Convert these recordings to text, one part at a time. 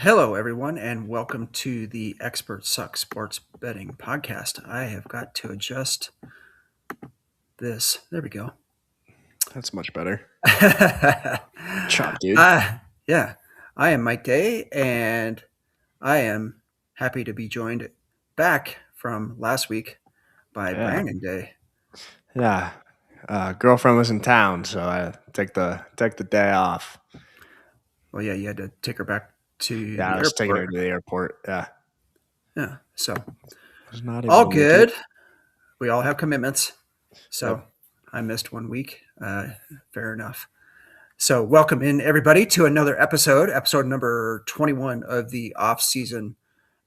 Hello, everyone, and welcome to the Expert Suck Sports Betting Podcast. I have got to adjust this. There we go. That's much better. Chop, dude. Yeah, I am Mike Day, and I am happy to be joined back from last week by Brandon Day. Yeah. Girlfriend was in town, so I take the day off. Well, yeah, you had to take her back to the I was airport. taking her to the airport. Yeah, so was not all good. We all have commitments. So Yep. I missed 1 week. Fair enough. So welcome in everybody to another episode number 21 of the Offseason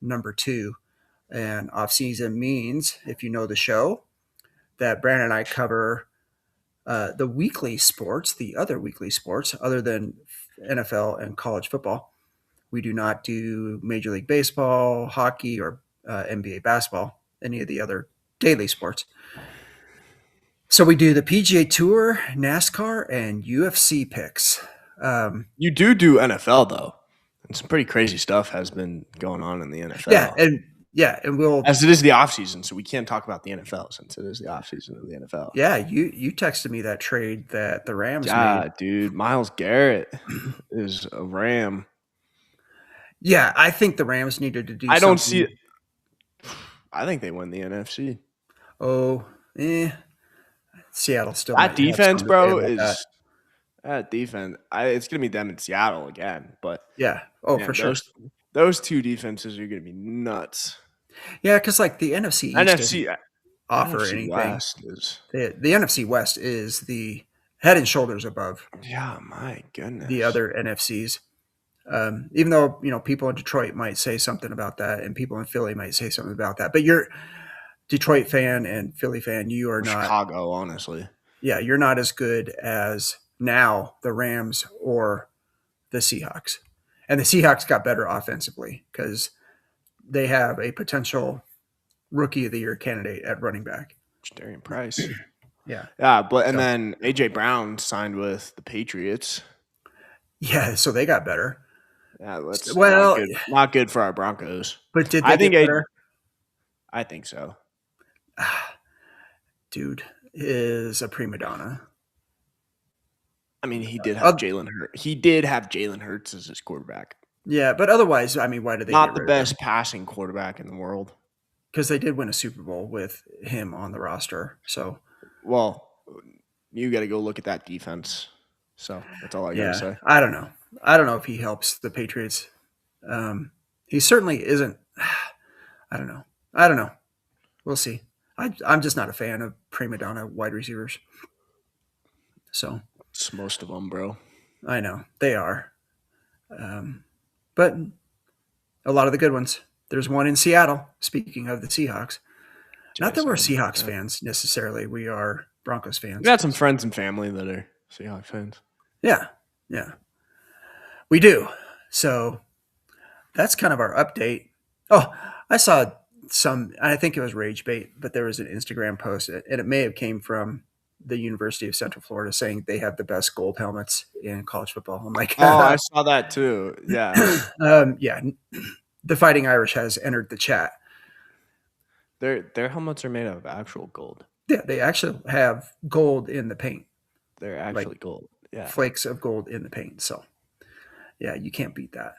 number 2. And offseason means, if you know the show, that Brandon and I cover the weekly sports, the other weekly sports, other than NFL and college football. We do not do Major League Baseball, hockey, or NBA basketball, any of the other daily sports. So we do the PGA Tour, NASCAR, and UFC picks. You do NFL, though. And some pretty crazy stuff has been going on in the NFL. And we'll, as it is the offseason, so we can't talk about the NFL since it is the offseason of the NFL. Yeah, you texted me that trade that the Rams made. Yeah, dude. Myles Garrett is a Ram. Yeah, I think the Rams needed to do I something. don't see it. I think they win the NFC. Seattle still. That defense, bro, is that defense. It's gonna be them in Seattle again, but yeah. Oh, for sure. Those two defenses are gonna be nuts. Yeah, because like the NFC East doesn't offer NFC anything. West is the NFC West is the head and shoulders above. Yeah, my goodness. The other NFCs. Even though people in Detroit might say something about that, and people in Philly might say something about that, but you're Detroit fan and Philly fan, you are not Chicago, honestly. Yeah, you're not as good as now the Rams or the Seahawks. And the Seahawks got better offensively because they have a potential rookie of the year candidate at running back. Darian Price. Yeah. And then AJ Brown signed with the Patriots. Yeah, so they got better. Yeah, not good for our Broncos. But did they get better? I think so. Dude is a prima donna. I mean, he did have Jalen Hurts. He did have Jalen Hurts as his quarterback. Yeah, but otherwise, I mean, why did they not the best passing quarterback in the world? Because they did win a Super Bowl with him on the roster. So, well, you got to go look at that defense. So that's all I got to say. I don't know. I don't know if he helps the Patriots. He certainly isn't. I don't know. We'll see. I'm just not a fan of prima donna wide receivers. So it's most of them, bro. I know they are, but a lot of the good ones. There's one in Seattle. Speaking of the Seahawks, not that we're Seahawks fans necessarily. We are Broncos fans. We got some friends and family that are Seahawks fans. Yeah, we do. So that's kind of our update. Oh, I saw I think it was Rage Bait, but there was an Instagram post, and it may have came from the University of Central Florida saying they have the best gold helmets in college football. I'm like, oh, I saw that too. Yeah. Yeah. The Fighting Irish has entered the chat. Their helmets are made of actual gold. Yeah, they actually have gold in the paint. They're actually gold. Yeah. Flakes of gold in the paint. So, yeah, you can't beat that.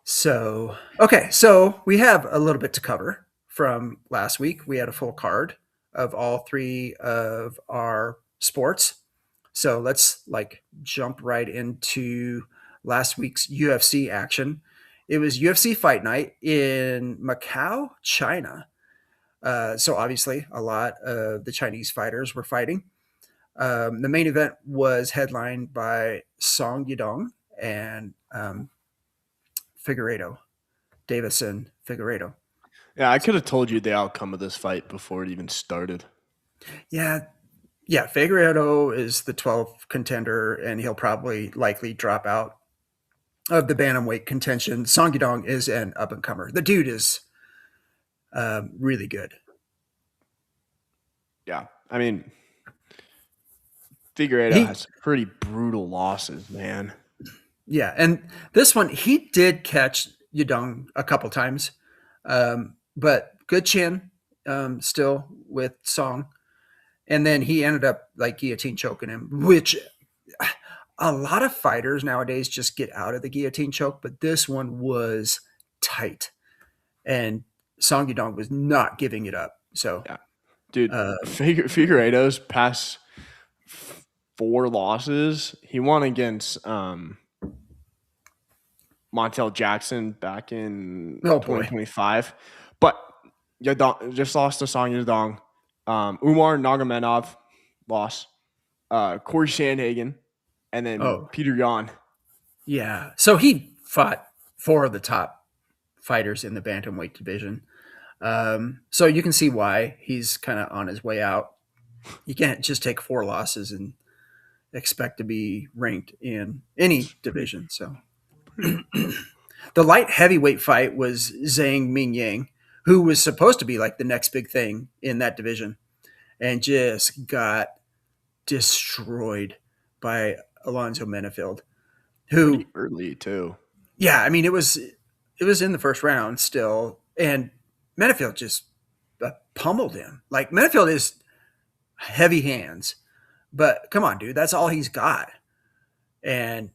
So, okay. So we have a little bit to cover from last week. We had a full card of all three of our sports. So let's jump right into last week's UFC action. It was UFC Fight Night in Macau, China. So obviously a lot of the Chinese fighters were fighting. The main event was headlined by Song Yadong and Davison Figueiredo. Yeah, I could have told you the outcome of this fight before it even started. Yeah, Figueiredo is the 12th contender, and he'll likely drop out of the bantamweight contention. Song Yadong is an up-and-comer. The dude is really good. Yeah, I mean, Figueiredo has pretty brutal losses, man. Yeah, and this one he did catch Yudong a couple times, but good chin still with Song, and then he ended up like guillotine choking him, which a lot of fighters nowadays just get out of the guillotine choke, but this one was tight, and Song Yudong was not giving it up. So, Yeah, dude, um, Figueiredo's past 4 losses. He won against Montel Jackson back in oh boy, 2025, but Yadong just lost to Song Yadong. Umar Nagomedov lost. Corey Sandhagen, and then oh Peter Yan. yeah. So he fought four of the top fighters in the bantamweight division. So you can see why he's kind of on his way out. You can't just take four losses and expect to be ranked in any Pretty, division. So pretty unreal. the light heavyweight fight was Zhang Mingyang, who was supposed to be like the next big thing in that division, and just got destroyed by Alonzo Menefield, who, Pretty early too. yeah, I mean, it was in the first round still, and Menefield just pummeled him. Like Menefield is heavy hands, but come on, dude, that's all he's got. And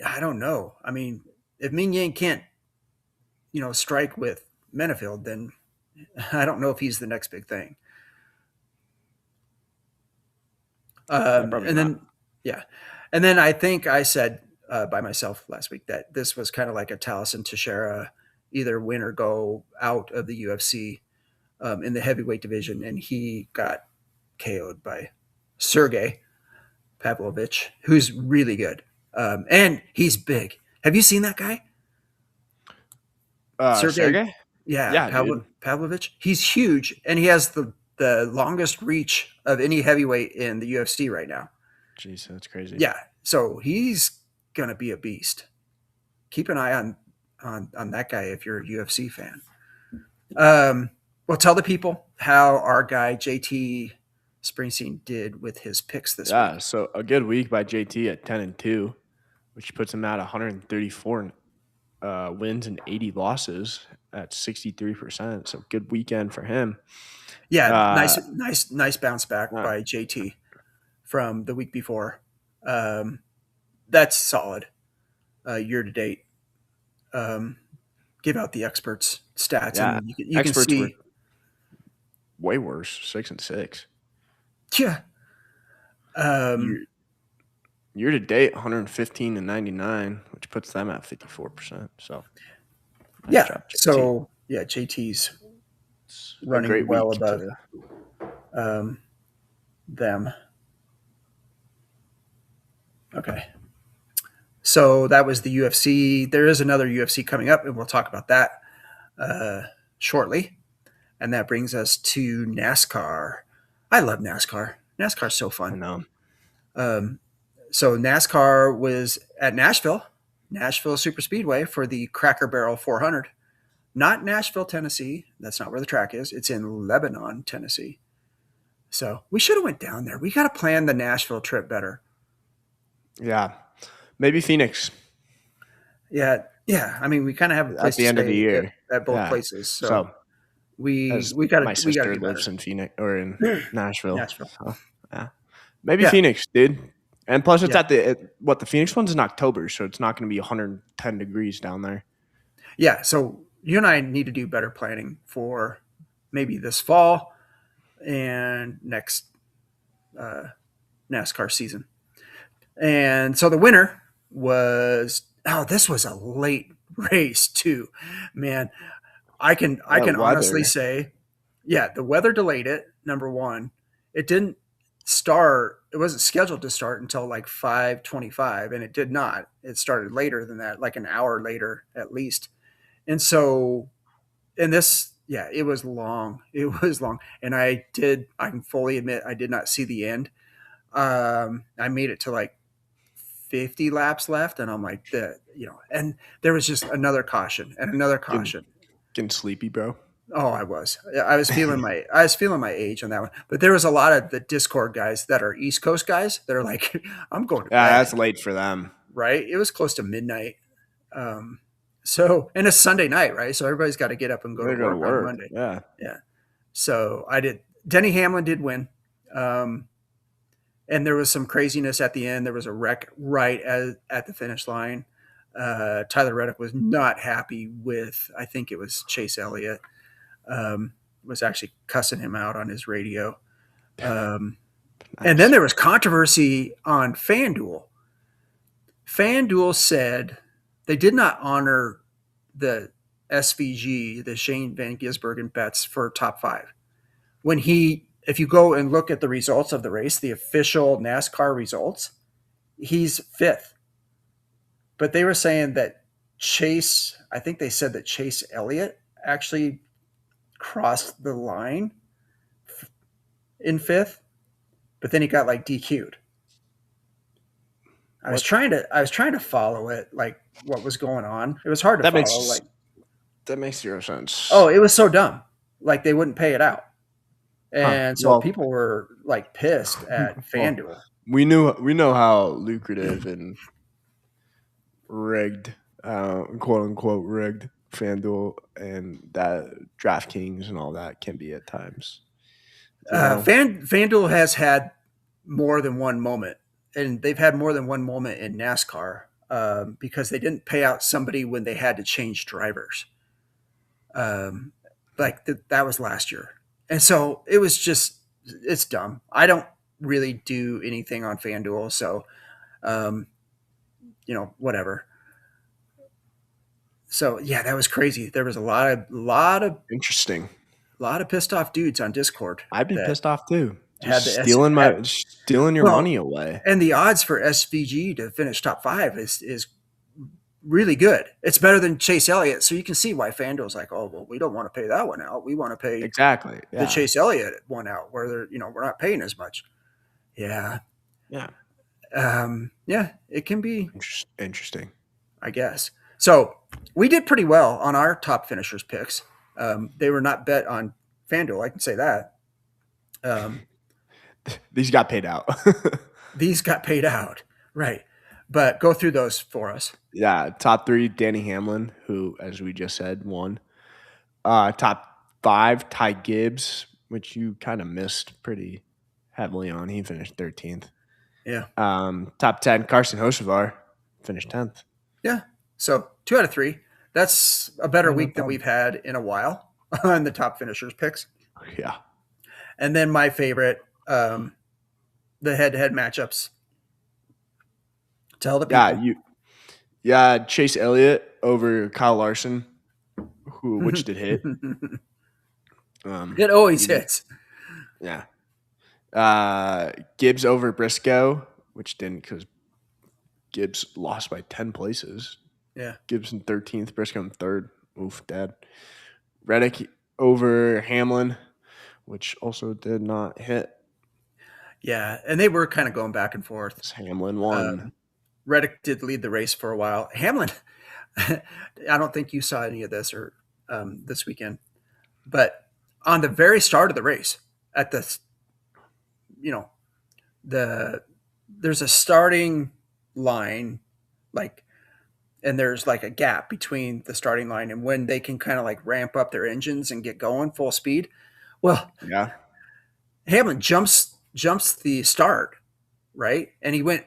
I don't know. I mean, if Ming Yang can't, strike with Menefield, then I don't know if he's the next big thing. Yeah, probably And not. then, yeah. And then I think I said by myself last week that this was kind of like a Taliesin Teixeira, either win or go out of the UFC in the heavyweight division. And he got KO'd by Sergey Pavlovich, who's really good. And he's big. Have you seen that guy? Sergey, Sergey? yeah, Yeah, dude. Pavlovich. He's huge, and he has the longest reach of any heavyweight in the UFC right now. Jeez, that's crazy. Yeah, so he's gonna be a beast. Keep an eye on that guy if you're a UFC fan. Well, tell the people how our guy JT Springsteen did with his picks this Yeah, week. so a good week by JT at 10-2, which puts him at 134 wins and 80 losses at 63%. So good weekend for him. Yeah, Uh, nice bounce back uh, by JT from the week before. Um, that's solid year to date. Um, give out the experts stats, yeah, and you can experts were see. way worse, 6-6. Yeah. Um, Year, year to date, 115-99, which puts them at 54%. So nice yeah. job, JT. So yeah, JT's It's a running great well week above to um, them. Okay. So that was the UFC. There is another UFC coming up, and we'll talk about that uh, shortly. And that brings us to NASCAR. I love NASCAR. NASCAR's so I fun. know. Um, so NASCAR was at Nashville Super Speedway for the Cracker Barrel 400. Not Nashville, Tennessee. That's not where the track is. It's in Lebanon, Tennessee. So we should have went down there. We got to plan the Nashville trip better. Yeah, maybe Phoenix Yeah, yeah. I mean, we kind of have a at place the to end of the stay year. at both Yeah. places. So So we as we got my to we got to sister do lives better. in Phoenix or in Nashville. Nashville. So yeah, maybe Yeah, Phoenix, dude. And plus, it's yeah, at the Phoenix one's in October, so it's not going to be 110 degrees down there. yeah. So you and I need to do better planning for maybe this fall and next uh, NASCAR season. And so the winner was, this was a late race too, man. I can honestly Weather, say, yeah, the weather delayed it. Number one, it didn't start. It wasn't scheduled to start until like 5:25, and it did not. It started later than that, like an hour later at least. And so, and this, yeah, it was long. It was long, and I can fully admit I did not see the end. I made it to like 50 laps left, and I'm like, and there was just another caution and another getting, caution. getting sleepy, bro. Oh, I was feeling my age on that one. But there was a lot of the Discord guys that are East Coast guys that are like, I'm going to Yeah, bed. that's late for them. right? It was close to midnight. So, and it's Sunday night, right? So everybody's got to get up and go to They go to work on work. Monday. Yeah. Yeah. So I did. Denny Hamlin did win. And there was some craziness at the end. There was a wreck right at the finish line. Tyler Reddick was not happy with, I think it was Chase Elliott, was actually cussing him out on his radio. And then Nice. there was controversy on FanDuel. FanDuel said they did not honor the SVG, the Shane Van Gisbergen bets for top five. If you go and look at the results of the race, the official NASCAR results, he's fifth. But they were saying that I think they said that Chase Elliott actually crossed the line in fifth, but then he got like DQ'd. I was trying to follow it, like what was going on. It was hard to That follow. makes Like, that makes zero sense. oh, it was so dumb. Like they wouldn't pay it out. Huh. And so Well, people were like pissed at well, FanDuel. we know how lucrative and rigged, quote unquote rigged FanDuel and that DraftKings and all that can be at times. FanDuel has had more than one moment, and they've had more than one moment in NASCAR because they didn't pay out somebody when they had to change drivers. That was last year, and so it's dumb. I don't really do anything on FanDuel, so whatever. So yeah, that was crazy. There was a lot of Interesting. pissed off dudes on Discord. I'd be pissed off too. Had Just the stealing your money away. And the odds for SVG to finish top five is really good. It's better than Chase Elliott, so you can see why FanDuel's like, oh well, we don't want to pay that one out. We want to pay Exactly. Yeah. the Chase Elliott one out, where we're not paying as much. Yeah. Yeah. Yeah, it can be Interesting. I guess. So we did pretty well on our top finishers picks. They were not bet on FanDuel, I can say that. These got paid out. These got paid out, right? But go through those for us. Yeah, top three: Danny Hamlin, who, as we just said, won. Top five: Ty Gibbs, which you kind of missed pretty heavily on. He finished 13th. Yeah. Top 10: Carson Hocevar, finished 10th. Yeah. So 2 out of 3. That's a better week than we've had in a while on the top finishers picks. Yeah. And then my favorite, the head-to-head matchups. Tell the people. Chase Elliott over Kyle Larson, which did hit. It always hits. Yeah. Gibbs over Briscoe, which didn't because Gibbs lost by 10 places. Yeah. Gibbs in 13th, Briscoe in 3rd. Oof, dad. Reddick over Hamlin, which also did not hit. Yeah, and they were kind of going back and forth. Hamlin won. Reddick did lead the race for a while. Hamlin, I don't think you saw any of this or this weekend, but on the very start of the race, at there's a starting line, and there's like a gap between the starting line and when they can kind of like ramp up their engines and get going full speed. Well, yeah, Hamlin jumps the start, right? And he went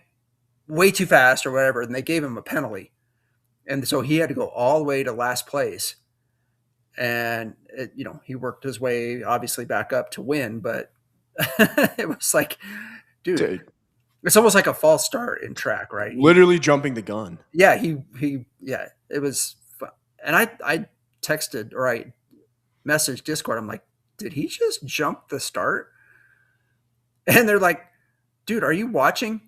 way too fast or whatever, and they gave him a penalty. And so he had to go all the way to last place. And, he worked his way obviously back up to win, but it was like, dude, it's almost like a false start in track, right? Literally jumping the gun. Yeah, it was fun. And I texted or I messaged Discord. I'm like, did he just jump the start? And they're like, dude, are you watching?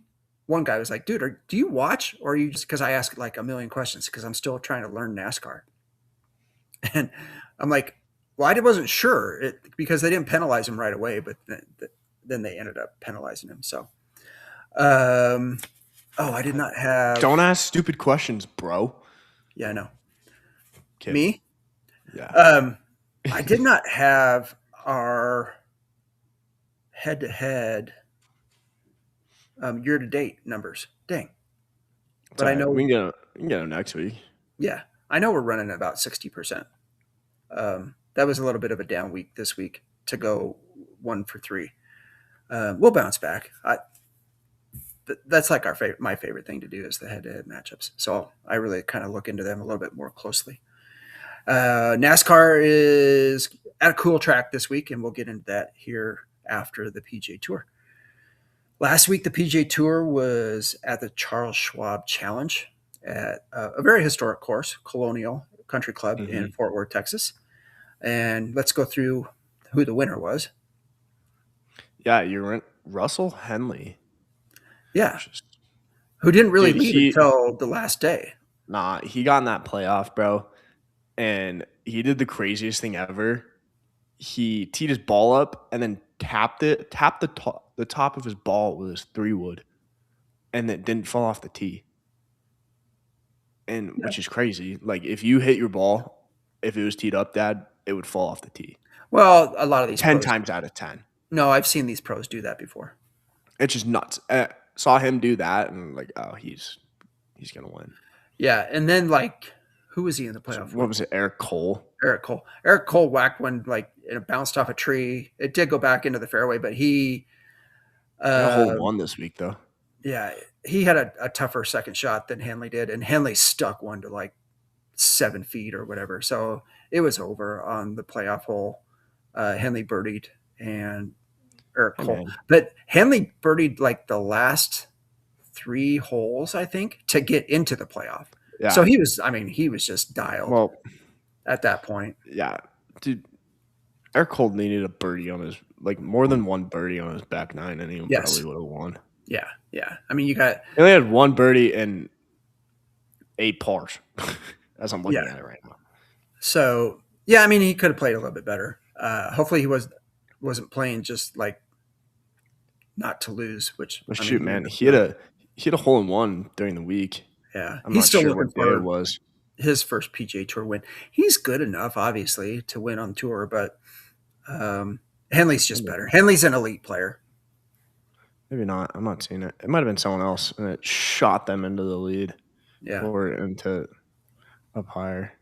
One guy was like, dude, do you watch? Or are you just, because I ask like a million questions because I'm still trying to learn NASCAR. And I'm like, well, I wasn't sure because they didn't penalize him right away, but then they ended up penalizing him. So, I did not have. Don't ask stupid questions, bro. Yeah, I know. Kid. Me? Yeah. I did not have our head-to-head year-to-date numbers. Dang. but I Sorry, know, we can get him next week. yeah, I know we're running about 60%. That was a little bit of a down week this week to go 1 for 3. We'll bounce back. That's like my favorite thing to do is the head-to-head matchups. So I really kind of look into them a little bit more closely. NASCAR is at a cool track this week, and we'll get into that here after the PGA Tour. Last week, the PGA Tour was at the Charles Schwab Challenge at a very historic course, Colonial Country Club in Fort Worth, Texas. And let's go through who the winner was. Yeah, you're Russell Henley. Yeah. Who didn't really Dude, lead until the last day. Nah, he got in that playoff, bro. And he did the craziest thing ever. He teed his ball up and then tapped the top of his ball with his 3-wood, and it didn't fall off the tee. And which is crazy. Like if you hit your ball, if it was teed up, Dad, it would fall off the tee. Well, a lot of these 10 pros, times out of 10. No, I've seen these pros do that before. It's just nuts. Saw him do that and like, oh, he's gonna win. Yeah, and then like, who was he in the playoff? What was it? Eric Cole. Eric Cole whacked one like it bounced off a tree. It did go back into the fairway, but he hole one this week though. Yeah, he had a tougher second shot than Henley did, and Henley stuck one to like 7 feet or whatever. So it was over on the playoff hole. Henley birdied and Eric Cole, but Henley birdied like the last 3 holes, I think, to get into the playoff. Yeah. So he was just dialed at that point. Yeah, dude. Eric Cole needed a birdie on his, like more than one birdie on his back 9, and he probably would have won. Yeah. I mean, he only had 1 birdie and 8 pars, as I'm looking at it right now. So yeah, I mean, he could have played a little bit better. Hopefully, he wasn't playing just like not to lose. Shoot, man, he had a hole in one during the week. Yeah, I'm not sure what day it was. His first PGA Tour win. He's good enough, obviously, to win on tour, but Henley's just better. Henley's an elite player. Maybe not. I'm not seeing it. It might have been someone else, and it shot them into the lead. Yeah, or into up higher.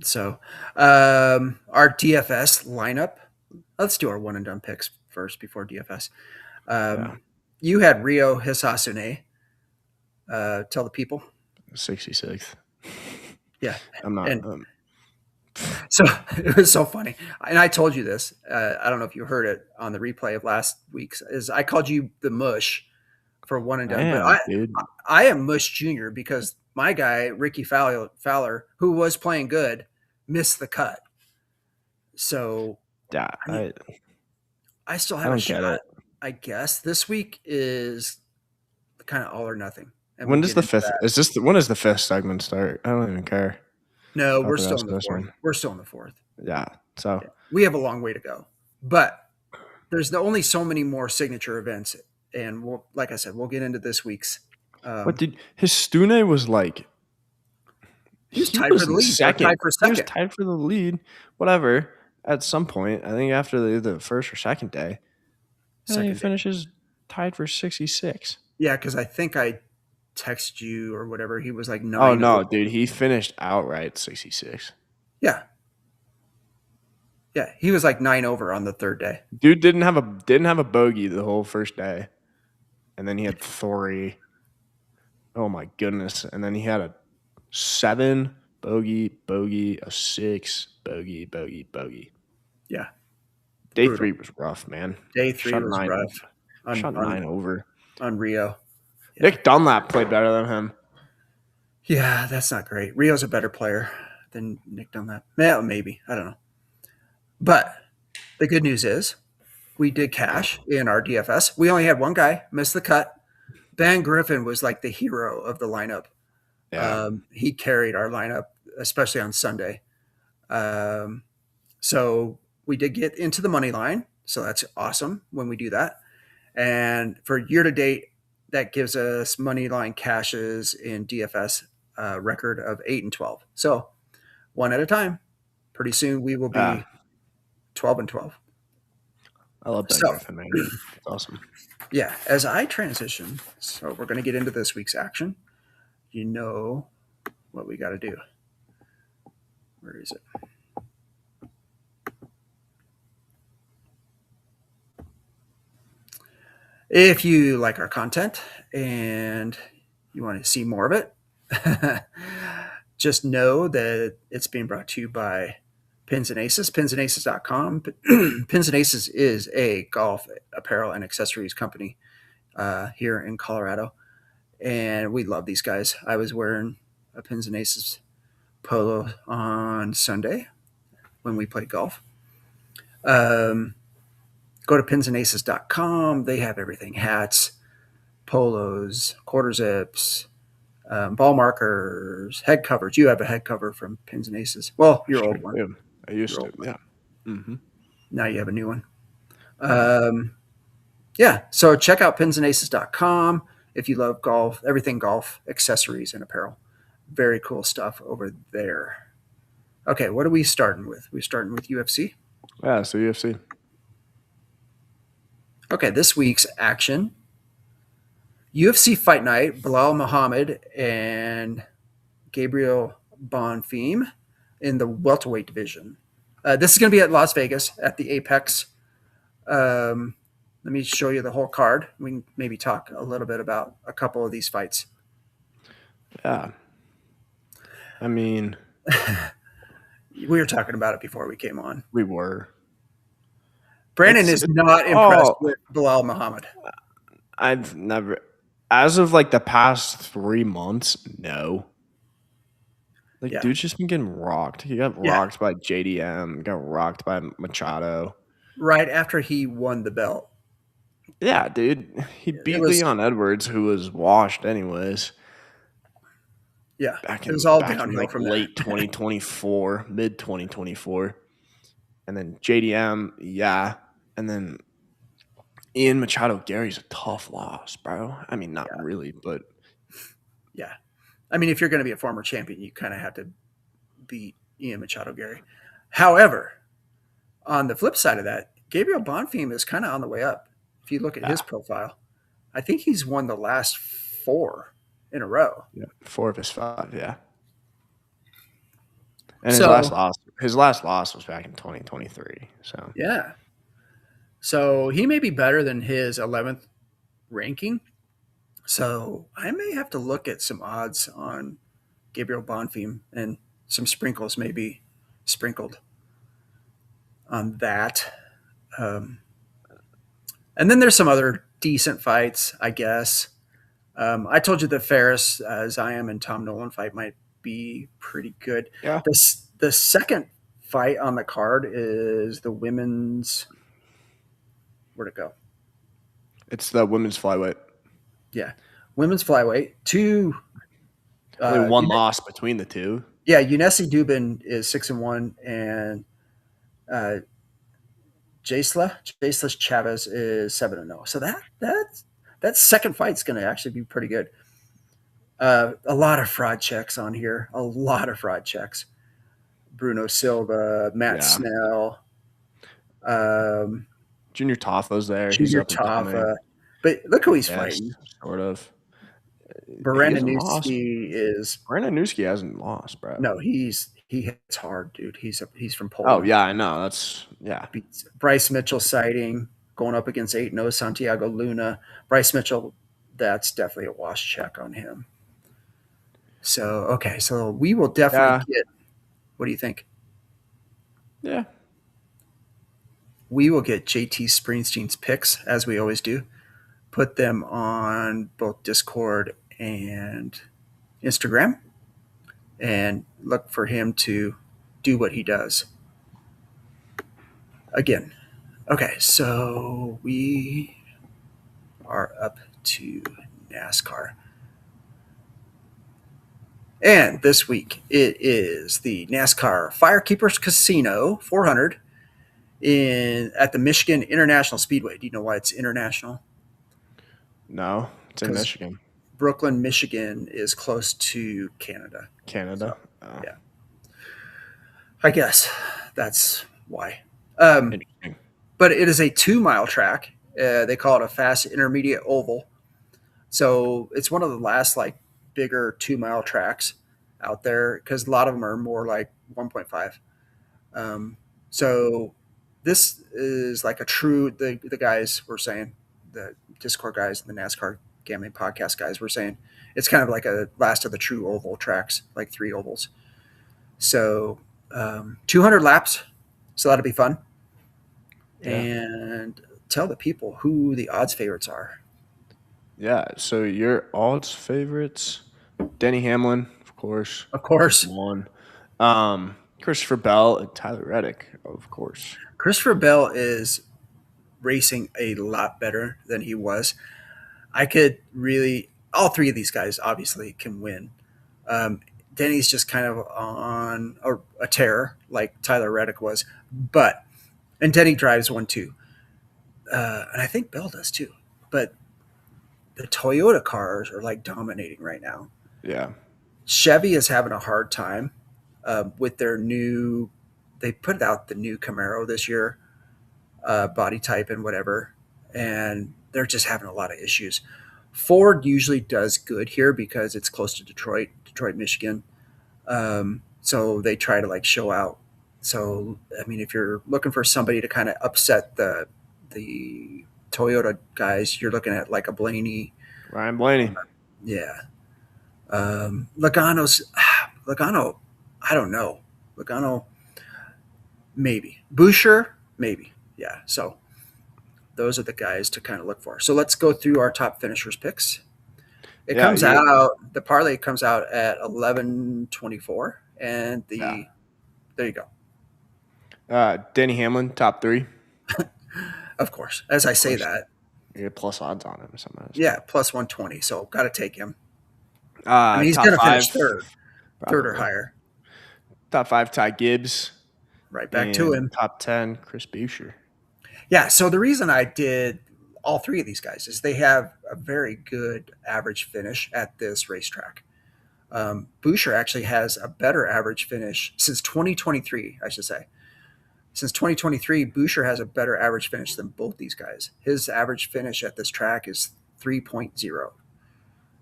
So, our DFS lineup. Let's do our one and done picks first before DFS. You had Rio Hisasune. Tell the people. 66th. Yeah, I'm not. So it was so funny, and I told you this. I don't know if you heard it on the replay of last week's. Is I called you the Mush for one and done, but I am Mush Junior because my guy Ricky Fowler, who was playing good, missed the cut. So yeah, I still have a shot. I guess this week is kind of all or nothing. And when does the 5th? When does the 5th segment start? I don't even care. No, we're still in the 4th. We're still in the 4th. Yeah, so we have a long way to go, but there's only so many more signature events, and like I said, we'll get into this week's. What did Hisasune was like? He was tied for the lead. Tied for second. He was tied for the lead. Whatever. At some point, I think after the first or second day, he finishes tied for 66. Yeah, because I think I text you or whatever. He was like 9. Oh no, dude! He finished outright 66. Yeah, he was like 9 over on the 3rd day. Dude didn't have a bogey the whole first day, and then he had 3. Oh my goodness! And then he had a 7 bogey, a 6 bogey. Yeah. Day 3 was rough, man. Day 3 was rough. Shot 9 over on Rio. Yeah. Nick Dunlap played better than him. Yeah, that's not great. Rio's a better player than Nick Dunlap. Yeah, maybe. I don't know. But the good news is we did cash in our DFS. We only had one guy miss the cut. Ben Griffin was like the hero of the lineup. Yeah. He carried our lineup, especially on Sunday. So we did get into the money line. So that's awesome when we do that. And for year to date, that gives us money line cashes in DFS record of 8-12. So one at a time. Pretty soon we will be 12-12. I love that Griffin, man. That's awesome. Yeah. As I transition, so we're going to get into this week's action. you know what we got to do. Where is it? If you like our content and you want to see more of it, just know that it's being brought to you by Pins and Aces, pinsandaces.com. Pins and Aces is a golf apparel and accessories company here in Colorado. And we love these guys. I was wearing a Pins and Aces polo on Sunday when we played golf. Go to pinsandaces.com. They have everything: hats, polos, quarter zips, ball markers, head covers. You have a head cover from Pins and Aces. Well, your old one. Yeah, I used Your to. old one. Yeah. Mm-hmm. Now you have a new one. Yeah, so check out pinsandaces.com if you love golf, everything golf, accessories, and apparel. Very cool stuff over there. Okay, what are we starting with? We're starting with UFC. Yeah, so UFC. Okay, this week's action: UFC Fight Night, Bilal Muhammad and Gabriel Bonfim in the welterweight division. This is going to be at Las Vegas at the Apex. Let me show you the whole card. We can maybe talk a little bit about a couple of these fights. Yeah. I mean, We were talking about it before we came on. we were. Brandon is not impressed with Bilal Muhammad. I've never, as of like the past 3 months, no. Like, Yeah. dude's just been getting rocked. He got rocked by JDM, got rocked by Machado. Right after he won the belt. Yeah, dude. He beat Leon Edwards, who was washed anyways. Yeah. Back It was all in downhill like from late 2024, mid 2024. And then JDM, yeah. And then Ian Machado Gary's a tough loss, bro. I mean, not really, but yeah. I mean, if you're going to be a former champion, you kind of have to beat Ian Machado Gary. However, on the flip side of that, Gabriel Bonfim is kind of on the way up. If you look at his profile, I think he's won the last 4 in a row. Yeah, 4 of his 5, yeah. And his last loss was back in 2023. So yeah. So he may be better than his 11th ranking. So I may have to look at some odds on Gabriel Bonfim, and some sprinkles may be sprinkled on that. And then there's some other decent fights, I guess. I told you the Ferris, Ziam, and Tom Nolan fight might be pretty good. yeah, The second fight on the card is the women's. Where'd it go? it's the women's flyweight. Yeah, women's flyweight. Only one loss between the two. Yeah, Unessi Dubin is 6-1, and Jaceless Chavez is 7-0. So that second fight's going to actually be pretty good. A lot of fraud checks on here. A lot of fraud checks. Bruno Silva, Matt Snell, Junior Taffa's there. Junior Taffa. But look who he's fighting. Sort of. Baranowski is. Baranowski hasn't lost, bro. No, he hits hard, dude. He's from Poland. Oh yeah, I know. Beats Bryce Mitchell sighting, going up against 8-0 Santiago Luna. Bryce Mitchell, that's definitely a wash check on him. So okay, so we will definitely get. What do you think? Yeah. We will get JT Springsteen's picks, as we always do. Put them on both Discord and Instagram, and look for him to do what he does. Again, okay, so we are up to NASCAR. And this week it is the NASCAR FireKeepers Casiono 400 at the Michigan International Speedway. Do you know why it's international? No, it's in Michigan. Brooklyn, Michigan is close to Canada. So, yeah. I guess that's why. Interesting. But it is a 2-mile track. They call it a fast intermediate oval. So it's one of the last bigger 2 mile tracks out there because a lot of them are more like 1.5. So this is like a true, the guys were saying, the Discord guys, the NASCAR gambling podcast guys were saying, it's kind of like a last of the true oval tracks, like 3 ovals. So 200 laps. So that'll be fun. Yeah. And tell the people who the odds favorites are. Yeah. So your odds favorites, Denny Hamlin, of course. Of course, One. Christopher Bell and Tyler Reddick, of course. Christopher Bell is racing a lot better than he was. I could really, all 3 of these guys obviously can win. Denny's just kind of on a tear like Tyler Reddick was, and Denny drives one too. And I think Bell does too. But the Toyota cars are like dominating right now. Yeah. Chevy is having a hard time with their new, they put out the new Camaro this year, body type and whatever, and they're just having a lot of issues. Ford usually does good here because it's close to Detroit, Michigan. So they try to like show out. So, I mean, if you're looking for somebody to kind of upset the Toyota guys, you're looking at like a Blaney. Ryan Blaney. Yeah. Logano, I don't know. Logano, maybe. Boucher, maybe. Yeah. So those are the guys to kind of look for. So let's go through our top finishers picks. It comes out, the parlay comes out at 11:24, and there you go. Denny Hamlin, top 3. Of course, as I say that, You get plus odds on him or something. yeah, plus 120. So got to take him. I mean, he's top going to 5, finish third or higher. Top 5, Ty Gibbs. Right back to him. Top 10, Chris Buescher. Yeah. So the reason I did all 3 of these guys is they have a very good average finish at this racetrack. Buescher actually has a better average finish since 2023, I should say. Since 2023, Buescher has a better average finish than both these guys. His average finish at this track is 3.0.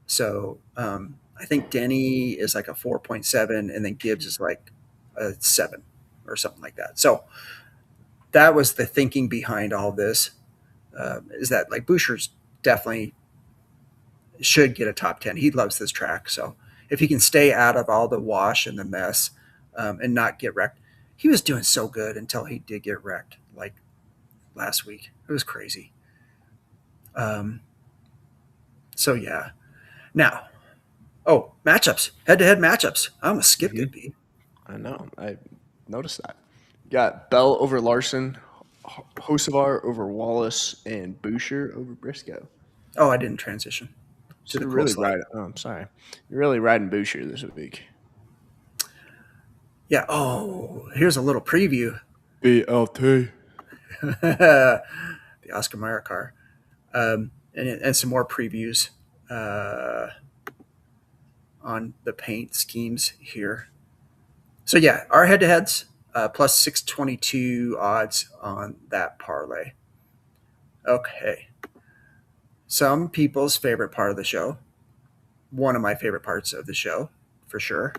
So I think Denny is like a 4.7, and then Gibbs is like a 7 or something like that. So that was the thinking behind all this, is that like Buescher's definitely should get a top 10. He loves this track. So if he can stay out of all the wash and the mess and not get wrecked, he was doing so good until he did get wrecked like last week. It was crazy. So yeah. Now, matchups, head-to-head matchups. I almost skipped it, B. I know. I noticed that. You got Bell over Larson, Hocevar over Wallace, and Buescher over Briscoe. Oh, I didn't transition to the really slide. I'm sorry. You're really riding Buescher this week. Yeah. Oh, here's a little preview. BLT. The Oscar Mayer car. And some more previews on the paint schemes here. So yeah, our head-to-heads, plus 622 odds on that parlay. Okay. Some people's favorite part of the show, one of my favorite parts of the show, for sure,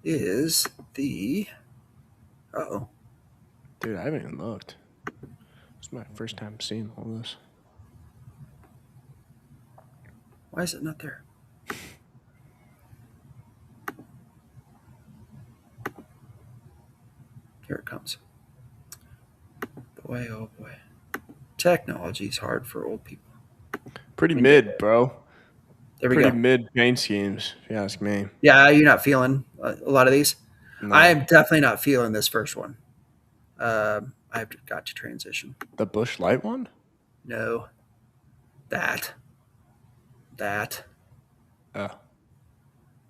is the... Uh-oh. Dude, I haven't even looked. It's my first time seeing all this. Why is it not there? Here it comes. Boy, oh boy. Technology's hard for old people. Pretty mid, bro. There we go. Pretty mid paint schemes, if you ask me. Yeah, you're not feeling a lot of these? No. I am definitely not feeling this first one. I've got to transition. The Busch Light one? No. That. Oh.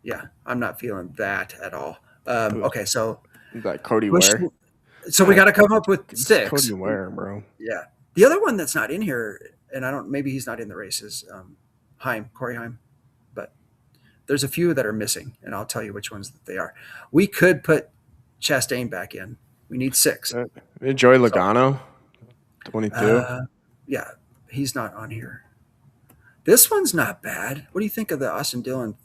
Yeah, I'm not feeling that at all. Okay, so Like Cody Ware. So we got to come up with 6. Cody Ware, bro. Yeah. The other one that's not in here, and maybe he's not in the race, is Corey Heim. But there's a few that are missing, and I'll tell you which ones that they are. We could put Chastain back in. We need 6. Joey Logano, 22. Yeah, he's not on here. This one's not bad. What do you think of the Austin Dillon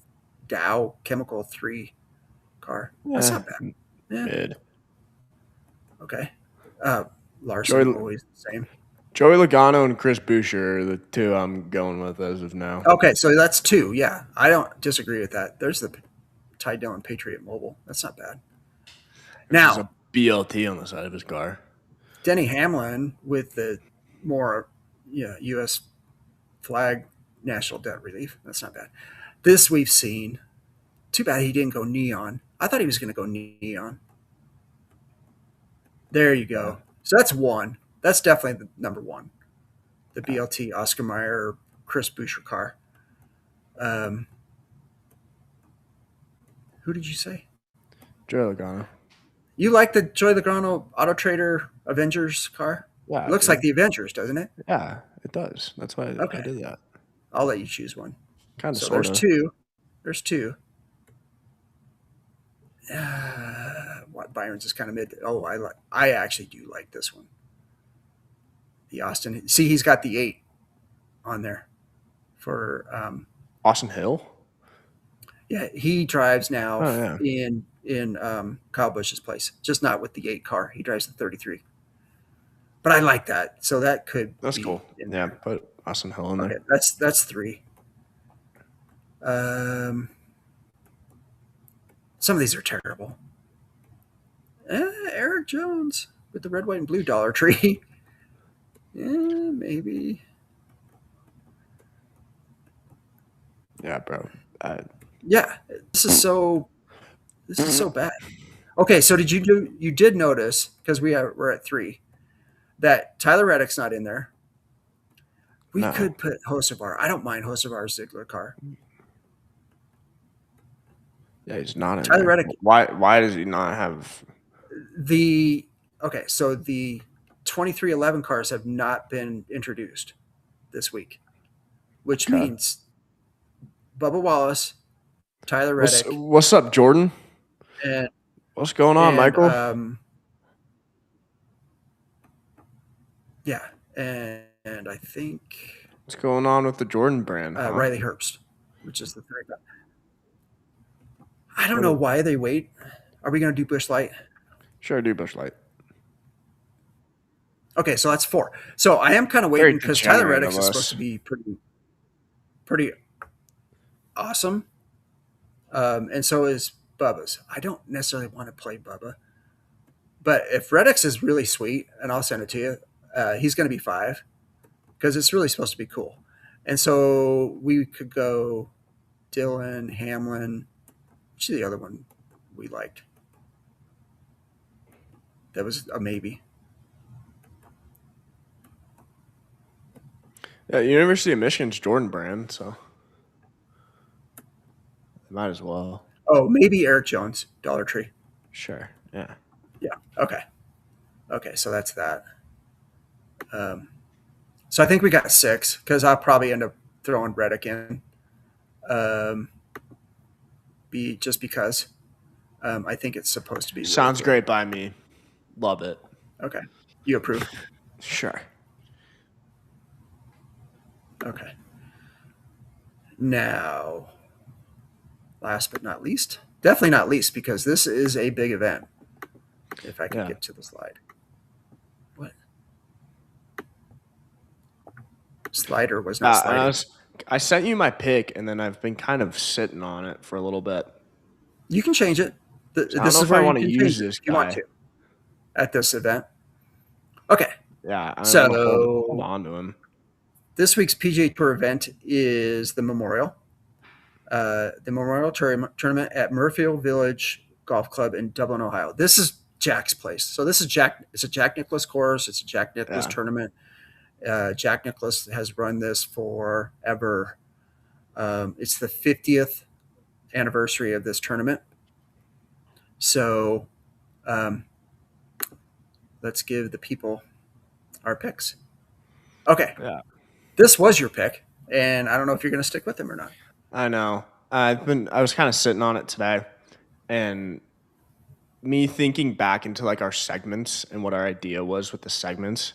Dow Chemical 3 car? That's Yeah, not bad. Yeah. mid. Okay. Uh, Larson, Joey always the same. Joey Logano and Chris Boucher are the two I'm going with as of now. Okay, so that's 2. Yeah, I don't disagree with that. There's the Ty Dillon Patriot Mobile. That's not bad. There's just a Now, BLT on the side of his car. Denny Hamlin with the more U.S. flag national debt relief. That's not bad. This we've seen. Too bad he didn't go neon. I thought he was going to go neon. There you Yeah. go. So that's 1. That's definitely the number 1. The BLT Oscar Mayer Chris Boucher car. Who did you say? Joey Logano. You like the Joy Logano Auto Trader Avengers car? Yeah, It looks dude. like the Avengers, doesn't it? Yeah, it does. That's why I Okay. did that. I'll let you choose one. Kind of, So sort there's of. 2. There's 2. What Byron's is kind of mid. Oh, I actually do like this one. The Austin. See, he's got the 8 on there for Austin Hill? yeah, he drives now Oh, yeah. in Kyle Busch's place, just not with the 8 car. He drives the 33. But I like that, so that could That's be cool. in Yeah, there. put Austin Hill in Okay, there. that's 3. Some of these are terrible. Eric Jones with the red, white, and blue Dollar Tree. Yeah, maybe. Yeah, bro. Yeah, this is so bad. Okay, so you did notice because we're at 3 that Tyler Reddick's not in there. We No. could put Hocevar. I don't mind Hocevar's Ziggler car. Yeah, he's not in Tyler there. Reddick. Why does he not have So the 2311 cars have not been introduced this week, which okay. means Bubba Wallace, Tyler Reddick, What's up, Jordan? and What's going on, Michael? Yeah, and I think What's going on with the Jordan brand? Huh? Riley Herbst, which is the 3rd guy. I don't know why they wait. Are we going to do Busch Light? Sure, do Busch Light. Okay, so that's 4. So I am kind of waiting because Tyler Reddick is supposed to be pretty awesome, and so is Bubba's. I don't necessarily want to play Bubba, but if Reddick's is really sweet, and I'll send it to you, he's going to be 5 because it's really supposed to be cool. And so we could go Dylan, Hamlin. Which is the other one we liked? That was a maybe. Yeah, University of Michigan's Jordan brand, so might as well. Oh, maybe Eric Jones, Dollar Tree. Sure. Yeah. Yeah. Okay. Okay. So that's that. So I think we got 6 because I'll probably end up throwing Reddick in. Just because I think it's supposed to be. Sounds really great by me. Love it. Okay. You approve? Sure. Okay. Now, last but not least, definitely not least, because this is a big event. If I can get to the slide. What? Slider was not sliding. I sent you my pick, and then I've been kind of sitting on it for a little bit. You can change it. I don't know if I want to use this guy. If you want to at this event. Okay. Yeah. I'm so hold on to him. This week's PGA Tour event is the Memorial. The Memorial Tournament at Murrayfield Village Golf Club in Dublin, Ohio. This is Jack's place. So this is Jack. It's a Jack Nicklaus course. It's a Jack Nicklaus tournament. Jack Nicklaus has run this forever. It's the 50th anniversary of this tournament. So let's give the people our picks. Okay. Yeah. This was your pick, and I don't know if you're going to stick with him or not. I know. I was kind of sitting on it today, and me thinking back into like our segments and what our idea was with the segments,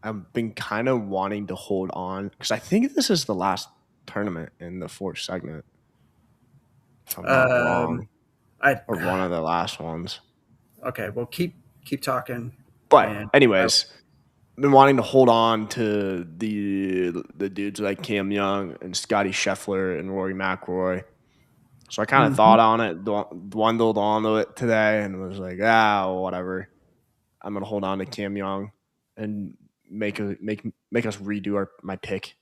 I've been kind of wanting to hold on because I think this is the last tournament in the fourth segment, if I'm not Um, wrong, I or one of the last ones. okay. Well, keep talking. But And anyways, been wanting to hold on to the dudes like Cam Young and Scotty Scheffler and Rory McIlroy. So I kind of Mhm. thought on it, dwindled onto it today, and was like, whatever. I'm gonna hold on to Cam Young and make us redo my pick.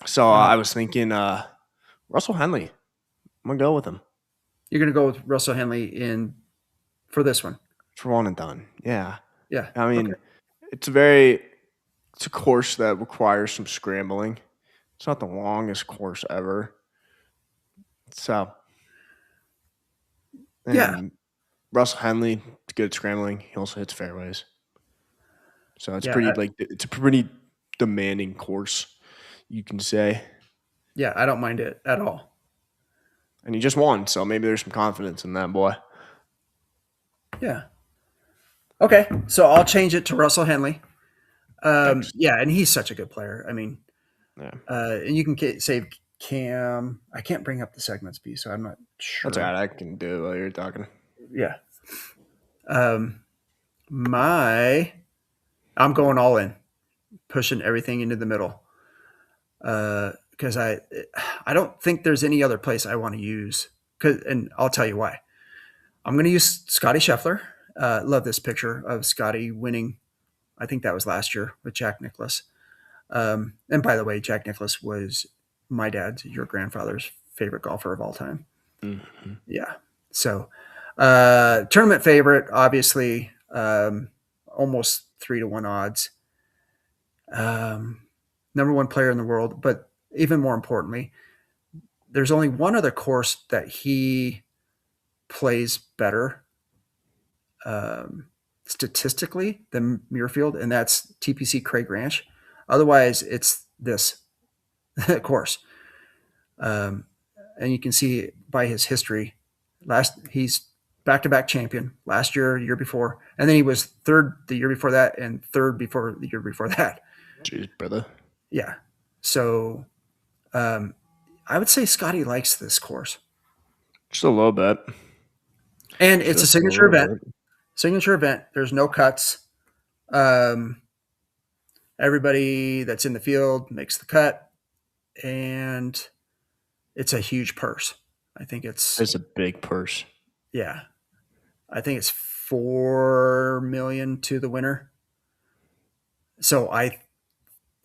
So I was thinking Russell Henley. I'm gonna go with him you're gonna go with Russell Henley in for this one. for one and done. Yeah, Yeah. I Okay. mean it's a course that requires some scrambling. It's not the longest course ever. So Yeah. and Russell Henley, good at scrambling. He also hits fairways. So Yeah. it's a pretty demanding course, you can say. Yeah. I don't mind it at all. And he just won, so maybe there's some confidence in that boy. Yeah. Okay. So I'll change it to Russell Henley. Thanks. Yeah, and he's such a good player. I mean, Yeah. and you can save Cam. I can't bring up the segments B, so I'm not That's all sure. right. I can do it while you're talking. Yeah. Um, my, I'm going all in, pushing everything into the middle. Because I don't think there's any other place I want to use. And I'll tell you why. I'm going to use Scotty Scheffler. Love this picture of Scotty winning. I think that was last year with Jack Nicklaus. And by the way, Jack Nicklaus was my dad's, your grandfather's favorite golfer of all time. Mm-hmm. Yeah. So, tournament favorite, obviously, almost 3-1 odds. Number one player in the world, but even more importantly, there's only one other course that he plays better statistically than Muirfield, and that's TPC Craig Ranch. Otherwise, it's this course. Um, and you can see by his history, he's back-to-back champion last year, year before, and then he was third the year before that, and third before the year before that. Jeez, brother. Yeah, so I would say Scotty likes this course, Just a little bit. and it's a Just a signature little event. bit. Signature event. There's no cuts. Um, everybody that's in the field makes the cut, and it's a huge purse. I think it's It's a big purse. yeah. I think it's 4 million to the winner. So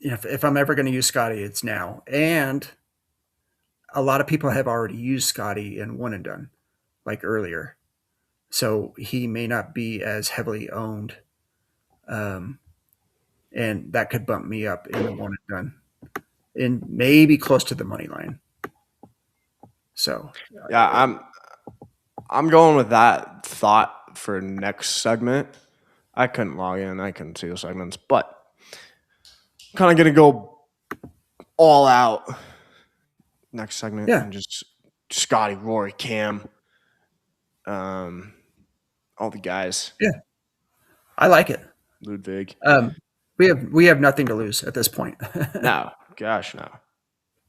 if I'm ever going to use Scotty, it's now. And a lot of people have already used Scotty in one and done, like earlier. So he may not be as heavily owned, um, and that could bump me up in the one and done, and maybe close to the money line. So Yeah, I'm going with that thought for next segment. I couldn't log in. I couldn't see the segments, but kind of gonna go all out next segment yeah, and just Scotty, Rory, Cam, all the guys, yeah, I like it. Ludwig. Um, we have nothing to lose at this point. No, gosh, no.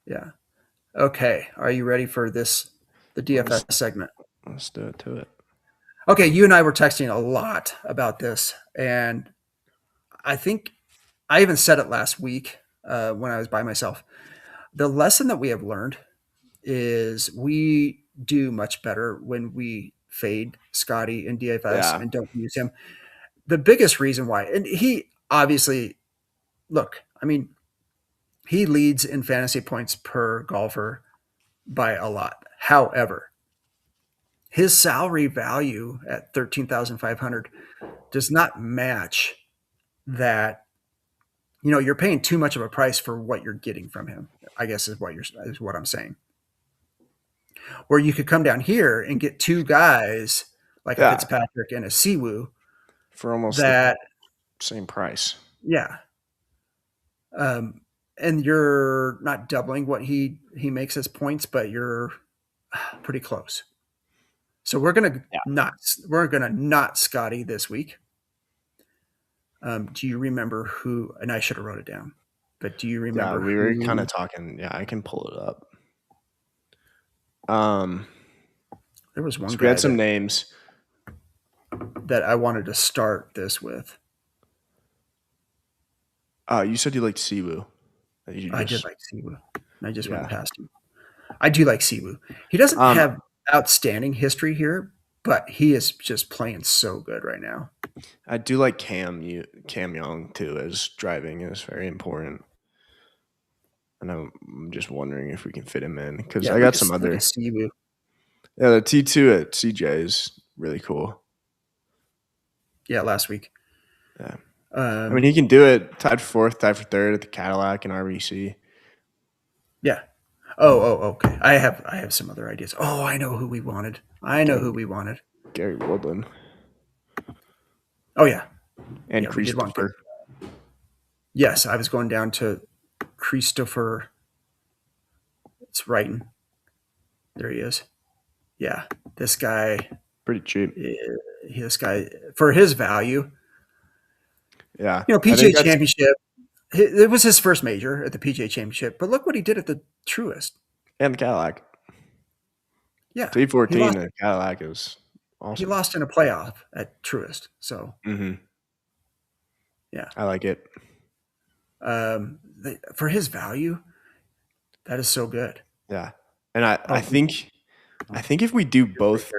Yeah. Okay. Are you ready for the Let's DFS segment? let's do it to it. Okay, you and I were texting a lot about this, and I think I even said it last week when I was by myself. The lesson that we have learned is we do much better when we fade Scotty in DFS Yeah, and don't use him. The biggest reason why, and he obviously, look, I mean, he leads in fantasy points per golfer by a lot. However, his salary value at 13,500 does not match that. You're paying too much of a price for what you're getting from him, I guess is what I'm saying. Where you could come down here and get two guys like a yeah, Fitzpatrick and a Siwoo for almost the that, same price. yeah. Um, and you're not doubling what he makes as points, but you're pretty close. So Yeah, we're gonna not Scotty this week. Do you remember who? And I should have wrote it down. but do you Yeah, remember we were kind who? of talking. Yeah, I can pull it up. There was one So we guy had some names. that I wanted to start this with. You said you liked Siwoo. You I did just like Siwoo. I just went yeah. past him. I do like Siwoo. He doesn't Um, have outstanding history here, but he is just playing so good right now. I do like Cam Young too, as driving is very important. And I'm just wondering if we can fit him in because Yeah, I got some look at other. Siwoo. Yeah, the T2 at CJ is really cool. Yeah, last week. Yeah, I mean he can do it. Tied for fourth, tied for third at the Cadillac and RBC. Yeah. Oh, okay. I have some other ideas. Oh, I know who we wanted. Gary Woodland Oh yeah, and yeah. We did want. Christopher. Yes, I was going down to Christopher. It's Wrighton. There he is. Yeah, this guy. Pretty cheap. This guy for his value. Yeah, I PGA think that's Championship. It was his first major at the PGA Championship, but look what he did at the Truist. and the Cadillac. Yeah, he T14 lost. and the Cadillac is He awesome. lost in a playoff at Truist. So yeah, I like it. for his value, that is so good. Yeah, and I Oh, think if we do both,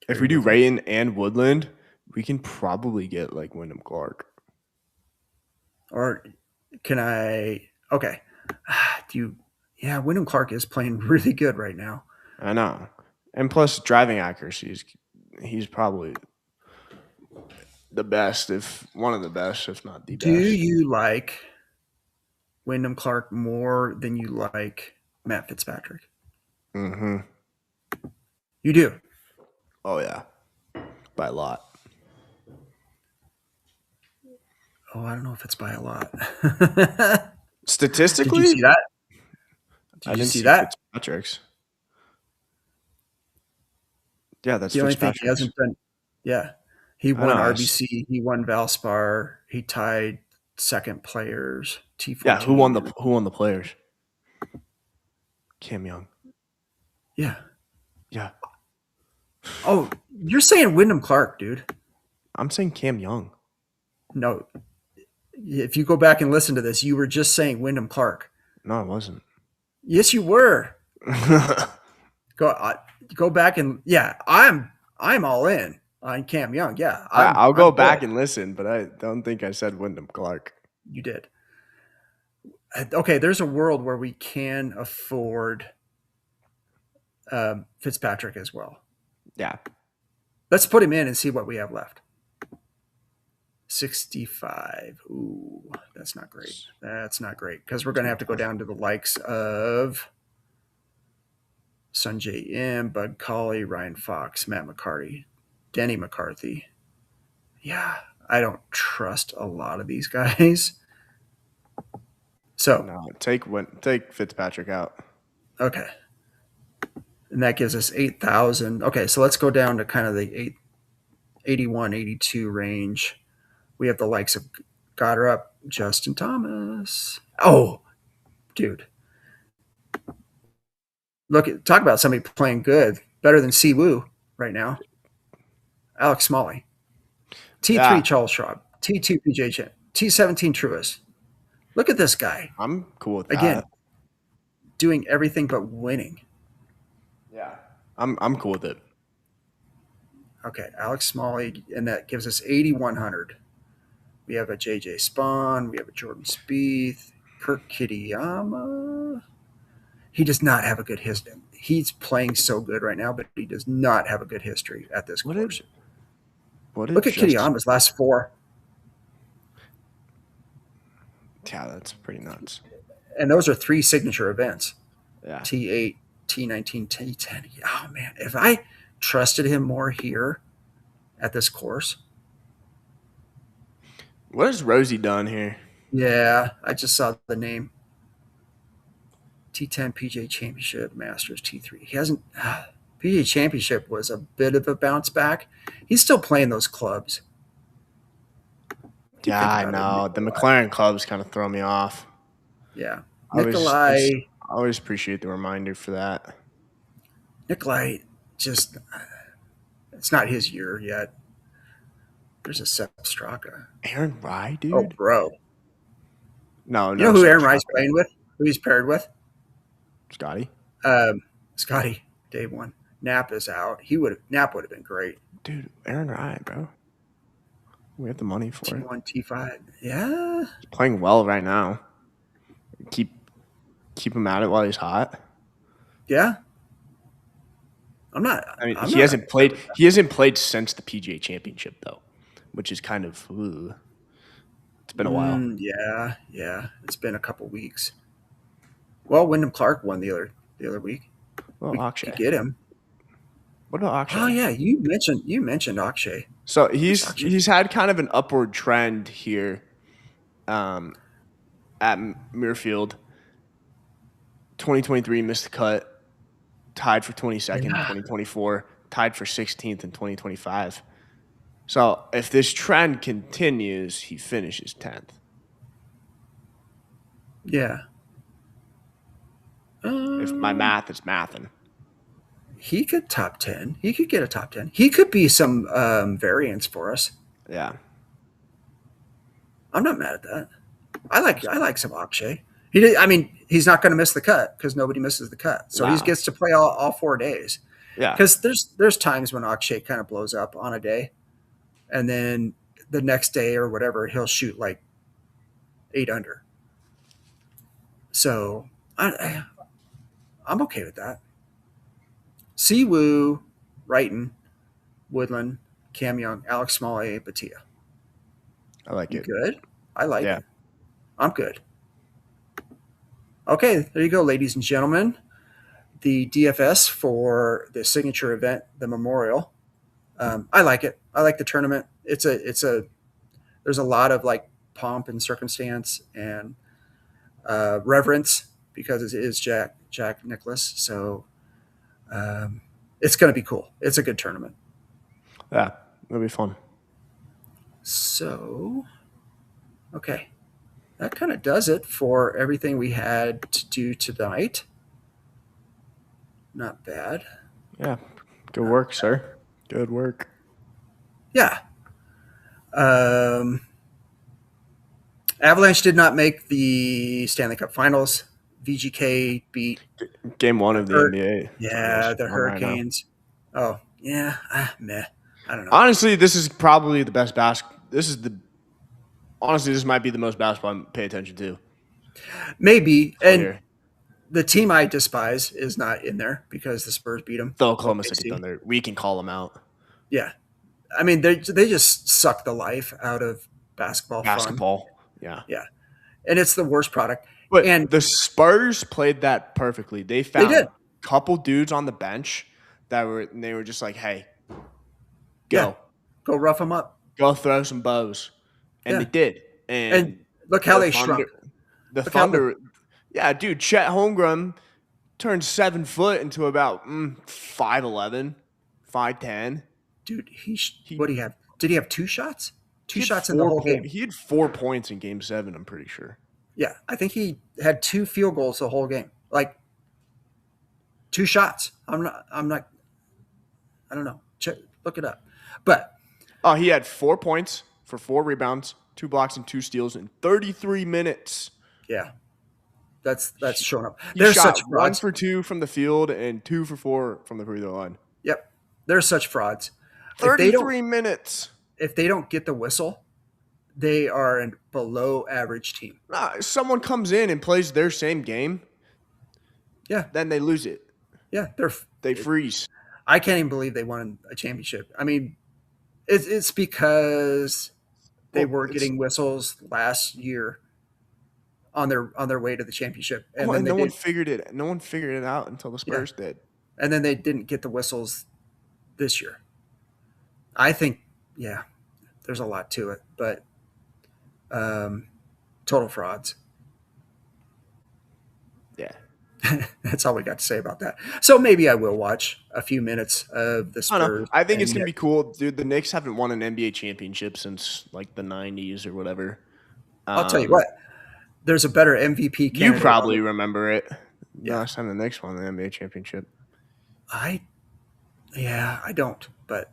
if we do Woodland. Rayton and Woodland, we can probably get like Wyndham Clark. Or can I? Okay, do you? Yeah, Wyndham Clark is playing really good right now. I know, and plus driving accuracy he's probably the best, if one of the best, if not the Do best. you like Wyndham Clark more than you like Matt Fitzpatrick? Mm-hmm. You do. Oh yeah, by a lot. Oh, I don't know if it's by a lot. Did you Statistically, see that? I Did you didn't see see that? Fitzpatrick's. Yeah, that's The only thing he Fitzpatrick's. hasn't done, yeah, he I know. won RBC, he won Valspar, he tied second players, Yeah, T14. who won the players? Cam Young. Yeah. Yeah, Oh, you're saying Wyndham Clark, dude. I'm saying Cam Young. No, if you go back and listen to this, you were just saying Wyndham Clark. No, I wasn't. Yes, you were. Go back and yeah, I'm all in on Cam Young. Yeah, I'll I'm go good. back and listen, but I don't think I said Wyndham Clark. You did. Okay, there's a world where we can afford Fitzpatrick as well. Yeah. Let's put him in and see what we have left. 65. Ooh, that's not great. That's not great because we're going to have to go down to the likes of Sunjay M, Bud Colley, Ryan Fox, Matt McCarty, Denny McCarthy. Yeah, I don't trust a lot of these guys. So No, take Fitzpatrick out. okay, and that gives us 8,000. Okay, so let's go down to kind of the 81, 82 range. We have the likes of Goddard, Justin Thomas. Oh, dude. Talk about somebody playing good, better than Siwoo right now. Alex Smalley. T3 Yeah, Charles Schwab. T2 PJ Chen. T17 Truist. Look at this guy. I'm cool with Again, that. doing everything but winning. Yeah. I'm cool with it. Okay, Alex Smalley, and that gives us 8,100. We have a JJ Spawn. We have a Jordan Spieth. Kurt Kitayama. He does not have a good history. He's playing so good right now, but he does not have a good history at this course. What did Look at Justin? Kitayama's last four. Yeah, that's pretty nuts. And those are three signature events. Yeah. T8, T19, T10. Oh, man. If I trusted him more here at this course. What has Rosie done here? Yeah, I just saw the name. T10 PGA Championship, Masters T3. He hasn't. PGA Championship was a bit of a bounce back. He's still playing those clubs. you Yeah, think I about it, know. The Nikolai. McLaren clubs kind of throw me off. Yeah, I Nikolai. always appreciate the reminder for that. Nikolai just it's not his year yet. There's a Sepp Straka. Aaron Rye, Oh, dude? bro. No, You know no, who Sepp Aaron Rye's Straka. playing with? Who he's paired with? Scotty? Um, Scotty, day one. Knapp is out. Knapp would have been great. Dude, Aaron Rye, bro. We have the money for it. T1, T5. Yeah. He's playing well right now. Keep keep him at it while he's hot. Yeah. I'm not I mean, I'm not upset with that. he hasn't played since the PGA Championship though, which is kind of it's been a while. Yeah, yeah. It's been a couple weeks. Well, Wyndham Clark won the other week. Well, We could Akshay. get him. What about Oh Akshay? yeah, you mentioned Akshay. So Akshay. he's had kind of an upward trend here um, at Muirfield. 2023 missed the cut, tied for 22nd. Yeah. 2024 tied for 16th in 2025. So if this trend continues, he finishes 10th. Yeah. If my math is mathing. He could top 10. He could get a top 10. He could be some variance for us. Yeah. I'm not mad at that. I like some Akshay. He did, I mean, he's not going to miss the cut because nobody misses the cut. So he Wow. gets to play all 4 days. Yeah. Because there's times when Akshay kind of blows up on a day, and then the next day or whatever he'll shoot like 8 under. So I'm okay with that. Siwoo, Wrighton, Woodland, Cam Young, Alex Smalley, Batia. I like You it. good? I like Yeah. it. I'm good. Okay, there you go, ladies and gentlemen. The DFS for the signature event, the Memorial. I like it. I like the tournament. It's a there's a lot of like pomp and circumstance and reverence because it is Jack Nicklaus. So it's going to be cool. It's a good tournament. Yeah. It'll be fun. So okay, that kind of does it for everything we had to do tonight. Not bad. Yeah. Good work, sir. Good work. Yeah. Um, Avalanche did not make the Stanley Cup Finals. VGK beat Game one of the Hur- NBA. yeah, the On right now. Hurricanes. Oh, yeah, meh. I don't know. Honestly, this is probably the best honestly, this might be the most basketball I pay attention to Maybe. all And year. the team I despise is not in there because the Spurs beat them. The Oklahoma City OKC. Thunder. We can call them out. Yeah. I mean, they just suck the life out of basketball fun. Basketball. Yeah. Yeah. And it's the worst product. But And the Spurs played that perfectly. They found did. a couple dudes on the bench they were just like, hey, Yeah. go. Go rough them up. Go throw some bows. And Yeah. they did. And look how they shrunk. The Look how Thunder, yeah, dude, Chet Holmgren turned 7 foot into about 5'11", 5'10". Dude, He what do you have? Did he have 2 shots? Two he had shots in the whole game. He had 4 points in Game 7, I'm pretty sure. Yeah, I think he had 2 field goals the whole game. Like 2 shots. I'm not. I don't know. Look it up. But Oh, he had 4 points for 4 rebounds, 2 blocks, and 2 steals in 33 minutes. yeah, that's showing up. He They're shot such 1 frauds. for 2 from the field and 2 for 4 from the free throw line. Yep, they're such frauds. 33 minutes. If they don't get the whistle, they are a below average team. Someone comes in and plays their same game, Yeah, then they lose it. yeah, They freeze. I can't even believe they won a championship. I mean, it's because they Well, were getting whistles last year on their way to the championship, and then and they no one did, figured it. No one figured it out until the Spurs did. and then they didn't get the whistles this year. I think, yeah, there's a lot to it, but total frauds. Yeah. That's all we got to say about that. So maybe I will watch a few minutes of the I don't know. Spurs. I think it's And gonna be cool, dude. The Knicks haven't won an NBA championship since like the '90s or whatever. I'll tell you what, there's a better MVP You candidate on probably the. remember it. The Yeah, last time the Knicks won the NBA championship I yeah I don't, but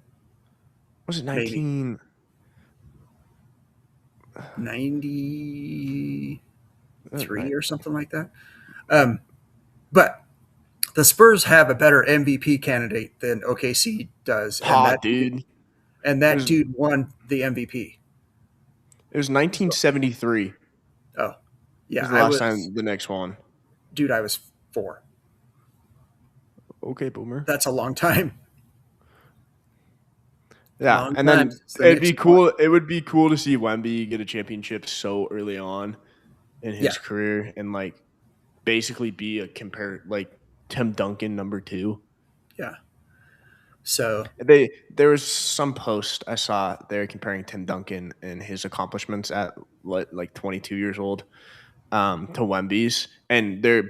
was it maybe 19? 93 or something like that. Um, but the Spurs have a better MVP candidate than OKC does, Paw, dude. and It that was dude won the MVP. 1973. Oh, yeah, Was the I last was, time the Knicks won. dude, I was 4. Okay, boomer. That's a long time. Yeah, Long and time then since the Knicks have won. It would be cool to see Wemby get a championship so early on in Yeah, his career and like basically be a like Tim Duncan #2. yeah. So There was some post I saw there comparing Tim Duncan and his accomplishments at like 22 years old to Wemby's, and they're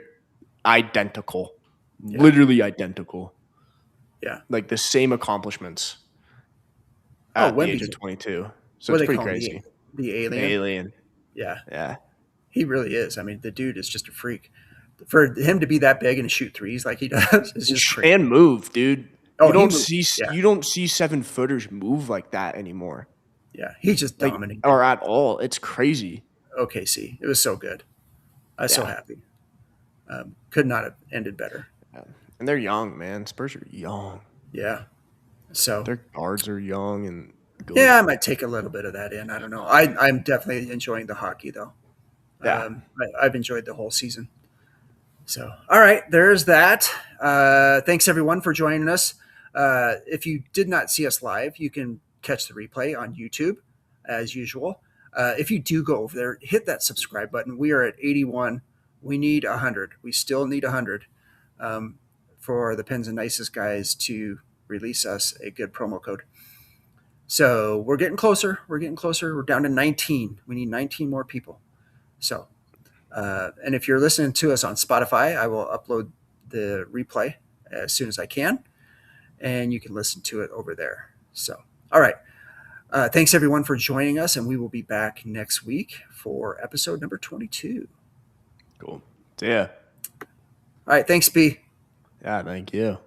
identical, yeah, literally identical, yeah. like the same accomplishments Oh, at the age Wemby's of 22. So what it's do they pretty call him, crazy. the The alien. alien, Yeah, yeah, he really is. I mean, the dude is just a freak. For him to be that big and to shoot threes like he does is just crazy. and move, dude. Oh, he moves. Yeah, You don't see 7-footers move like that anymore, yeah. He's just like dominated or at all. It's crazy. OKC. It was so good. I was so Yeah. happy. Could not have ended better. Yeah. And they're young, man. Spurs are young. Yeah. So Their guards are young and good. yeah, I might take a little bit of that in. I don't know. I'm definitely enjoying the hockey though. Yeah. I've enjoyed the whole season. So all right, there's that. Thanks everyone for joining us. If you did not see us live, you can catch the replay on YouTube as usual. If you do go over there, hit that subscribe button. We are at 81. We need 100. We still need 100 for the Pins and Nicest guys to release us a good promo code. So we're getting closer. We're getting closer. We're down to 19. We need 19 more people. So, and if you're listening to us on Spotify, I will upload the replay as soon as I can, and you can listen to it over there. So, all right. Thanks everyone for joining us, and we will be back next week for episode number 22. Cool. So, yeah. All right. Thanks, B. Yeah. Thank you.